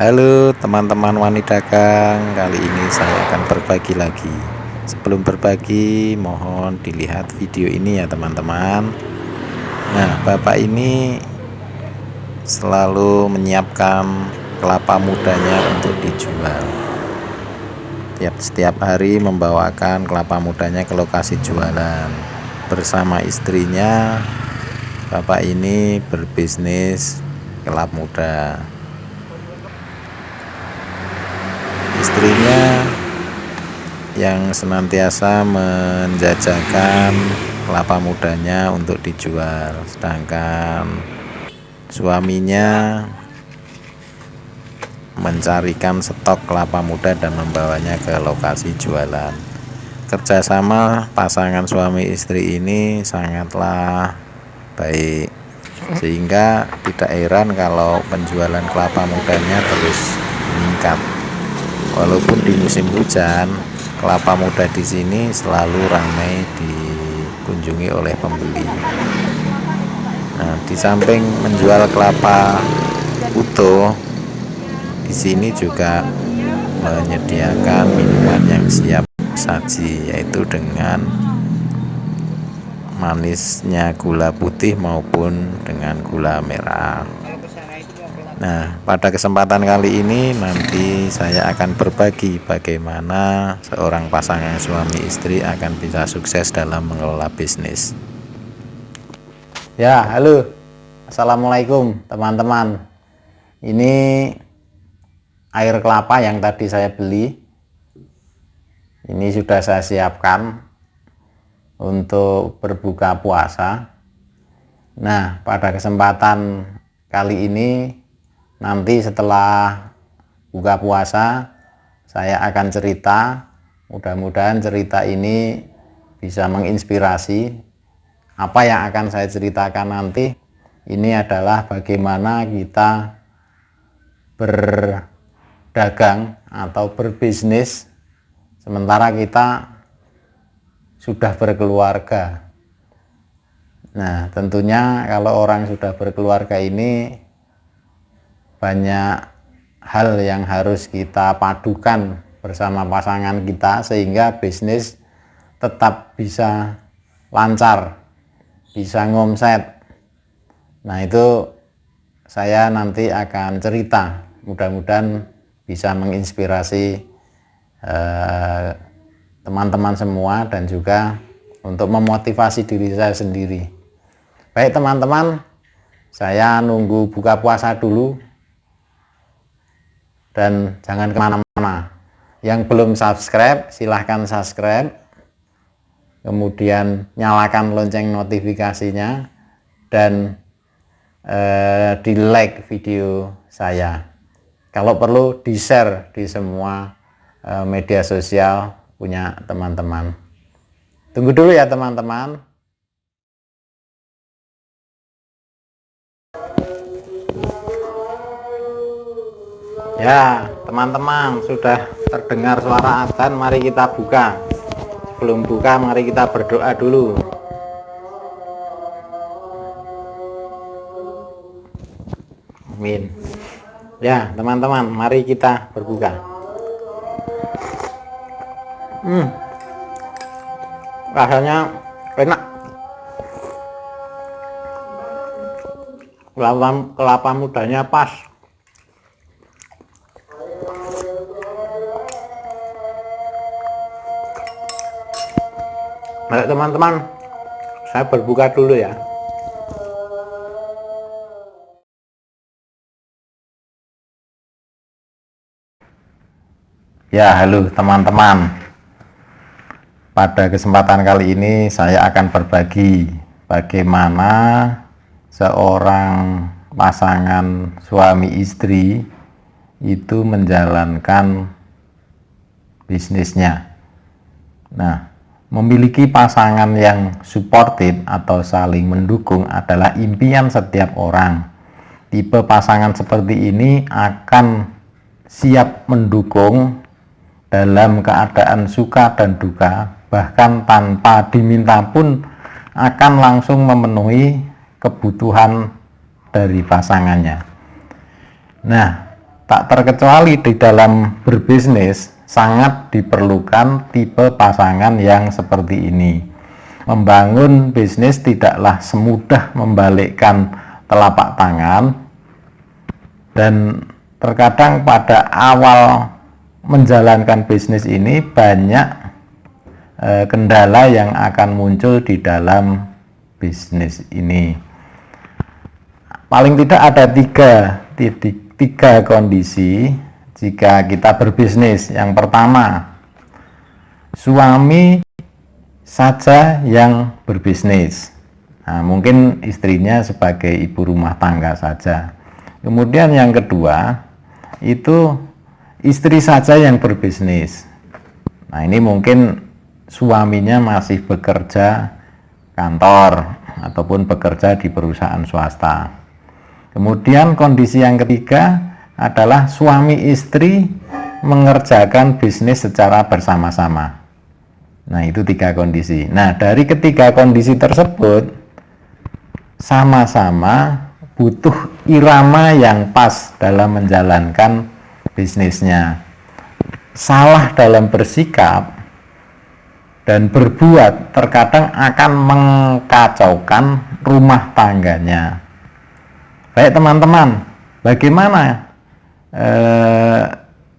Halo teman-teman wanita dagang, kali ini saya akan berbagi lagi. Sebelum berbagi, mohon dilihat video ini ya teman-teman. Nah, bapak ini selalu menyiapkan kelapa mudanya untuk dijual. Setiap hari membawakan kelapa mudanya ke lokasi jualan. Bersama istrinya, bapak ini berbisnis kelapa muda. Istrinya yang senantiasa menjajakan kelapa mudanya untuk dijual, sedangkan suaminya mencarikan stok kelapa muda dan membawanya ke lokasi jualan. Kerjasama pasangan suami istri ini sangatlah baik, sehingga tidak heran kalau penjualan kelapa mudanya terus meningkat. Walaupun di musim hujan, kelapa muda di sini selalu ramai dikunjungi oleh pembeli. Nah, di samping menjual kelapa utuh, di sini juga menyediakan minuman yang siap saji, yaitu dengan manisnya gula putih maupun dengan gula merah. Nah, pada kesempatan kali ini nanti saya akan berbagi bagaimana seorang pasangan suami istri akan bisa sukses dalam mengelola bisnis. Ya, halo. Assalamualaikum teman-teman. Ini air kelapa yang tadi saya beli. Ini sudah saya siapkan untuk berbuka puasa. Nah, pada kesempatan kali ini nanti setelah buka puasa saya akan cerita, mudah-mudahan cerita ini bisa menginspirasi. Apa yang akan saya ceritakan nanti ini adalah bagaimana kita berdagang atau berbisnis sementara kita sudah berkeluarga. Nah, tentunya kalau orang sudah berkeluarga ini banyak hal yang harus kita padukan bersama pasangan kita sehingga bisnis tetap bisa lancar, bisa ngomset. Nah, itu saya nanti akan cerita, mudah-mudahan bisa menginspirasi teman-teman semua dan juga untuk memotivasi diri saya sendiri. Baik teman-teman, saya nunggu buka puasa dulu. Dan jangan kemana-mana. Yang belum subscribe silahkan subscribe, kemudian nyalakan lonceng notifikasinya dan di like video saya. Kalau perlu di share di semua media sosial punya teman-teman. Tunggu dulu ya teman-teman. Ya teman-teman, sudah terdengar suara adzan, mari kita buka. Sebelum buka mari kita berdoa dulu. Amin. Ya teman-teman, mari kita berbuka. Rasanya enak. Kelapa mudanya pas. Baik teman-teman, saya berbuka dulu ya. Ya, halo teman-teman. Pada kesempatan kali ini saya akan berbagi bagaimana seorang pasangan suami istri itu menjalankan bisnisnya. Nah, memiliki pasangan yang suportif atau saling mendukung adalah impian setiap orang. Tipe pasangan seperti ini akan siap mendukung dalam keadaan suka dan duka, bahkan tanpa diminta pun akan langsung memenuhi kebutuhan dari pasangannya. Nah, tak terkecuali di dalam berbisnis sangat diperlukan tipe pasangan yang seperti ini. Membangun bisnis tidaklah semudah membalikkan telapak tangan, dan terkadang pada awal menjalankan bisnis ini banyak kendala yang akan muncul di dalam bisnis ini. Paling tidak ada tiga kondisi jika kita berbisnis. Yang pertama, suami saja yang berbisnis. Nah, mungkin istrinya sebagai ibu rumah tangga saja. Kemudian yang kedua, itu istri saja yang berbisnis. Nah, ini mungkin suaminya masih bekerja kantor ataupun bekerja di perusahaan swasta. Kemudian kondisi yang ketiga adalah suami istri mengerjakan bisnis secara bersama-sama. Nah, itu tiga kondisi. Nah, dari ketiga kondisi tersebut sama-sama butuh irama yang pas dalam menjalankan bisnisnya. Salah dalam bersikap dan berbuat terkadang akan mengkacaukan rumah tangganya. Baik teman-teman, bagaimana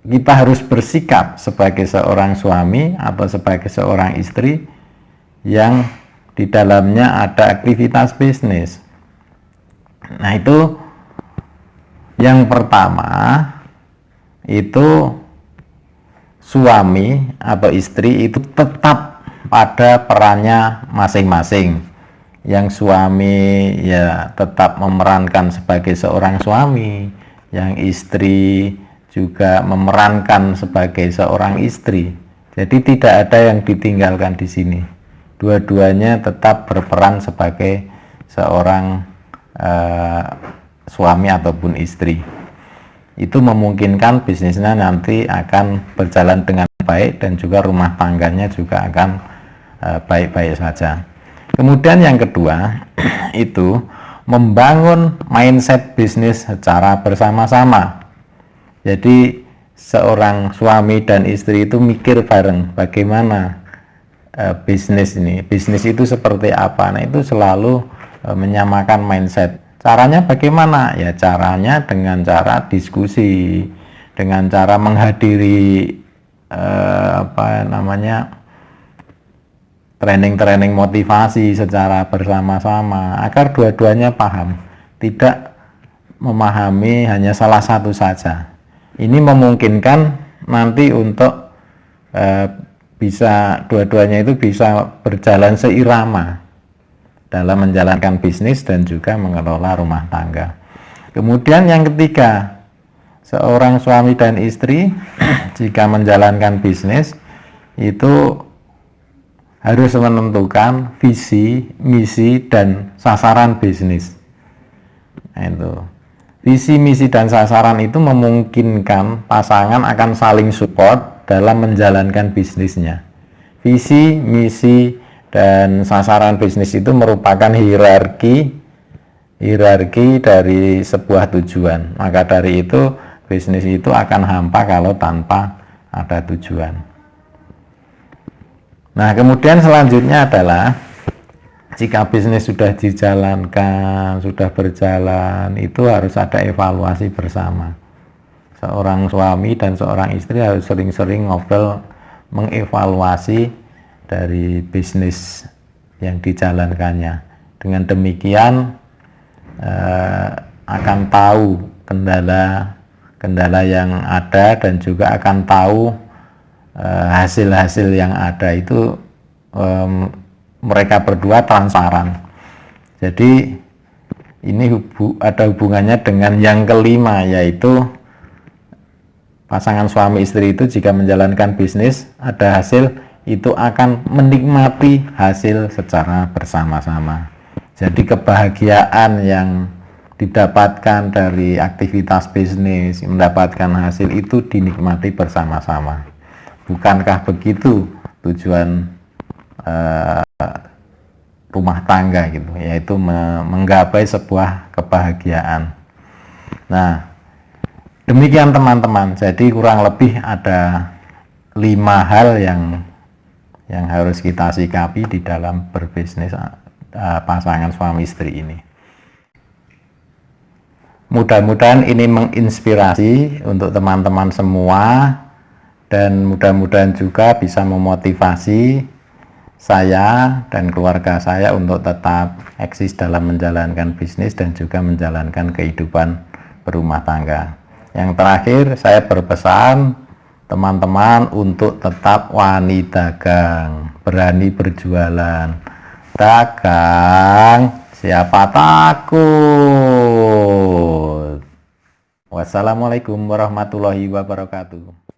kita harus bersikap sebagai seorang suami atau sebagai seorang istri yang di dalamnya ada aktivitas bisnis? Nah, itu yang pertama, itu suami atau istri itu tetap pada perannya masing-masing. Yang suami ya tetap memerankan sebagai seorang suami, yang istri juga memerankan sebagai seorang istri. Jadi tidak ada yang ditinggalkan di sini. Dua-duanya tetap berperan sebagai seorang suami ataupun istri. Itu memungkinkan bisnisnya nanti akan berjalan dengan baik dan juga rumah tangganya juga akan baik-baik saja. Kemudian yang kedua itu membangun mindset bisnis secara bersama-sama. Jadi seorang suami dan istri itu mikir bareng bagaimana bisnis ini. Bisnis itu seperti apa? Nah, itu selalu menyamakan mindset. Caranya bagaimana? Ya caranya dengan cara diskusi, dengan cara menghadiri training-training motivasi secara bersama-sama agar dua-duanya paham, tidak memahami hanya salah satu saja. Ini memungkinkan nanti untuk bisa dua-duanya itu bisa berjalan seirama dalam menjalankan bisnis dan juga mengelola rumah tangga. Kemudian yang ketiga, seorang suami dan istri jika menjalankan bisnis itu harus menentukan visi, misi, dan sasaran bisnis. Nah, itu. Visi, misi, dan sasaran itu memungkinkan pasangan akan saling support dalam menjalankan bisnisnya. Visi, misi, dan sasaran bisnis itu merupakan hierarki dari sebuah tujuan. Maka dari itu bisnis itu akan hampa kalau tanpa ada tujuan. Nah, kemudian selanjutnya adalah jika bisnis sudah dijalankan, sudah berjalan, itu harus ada evaluasi bersama. Seorang suami dan seorang istri harus sering-sering ngobrol mengevaluasi dari bisnis yang dijalankannya. Dengan demikian akan tahu kendala yang ada dan juga akan tahu hasil-hasil yang ada itu mereka berdua transparan. Jadi ini ada hubungannya dengan yang kelima, yaitu pasangan suami istri itu jika menjalankan bisnis ada hasil itu akan menikmati hasil secara bersama-sama. Jadi kebahagiaan yang didapatkan dari aktivitas bisnis, mendapatkan hasil itu dinikmati bersama-sama. Bukankah begitu tujuan rumah tangga gitu, yaitu menggapai sebuah kebahagiaan. Nah, Demikian teman-teman, jadi kurang lebih ada 5 hal yang harus kita sikapi di dalam berbisnis pasangan suami istri ini. Mudah-mudahan ini menginspirasi untuk teman-teman semua, dan mudah-mudahan juga bisa memotivasi saya dan keluarga saya untuk tetap eksis dalam menjalankan bisnis dan juga menjalankan kehidupan berumah tangga. Yang terakhir, saya berpesan teman-teman untuk tetap wani dagang, berani berjualan. Dagang, siapa takut? Wassalamualaikum warahmatullahi wabarakatuh.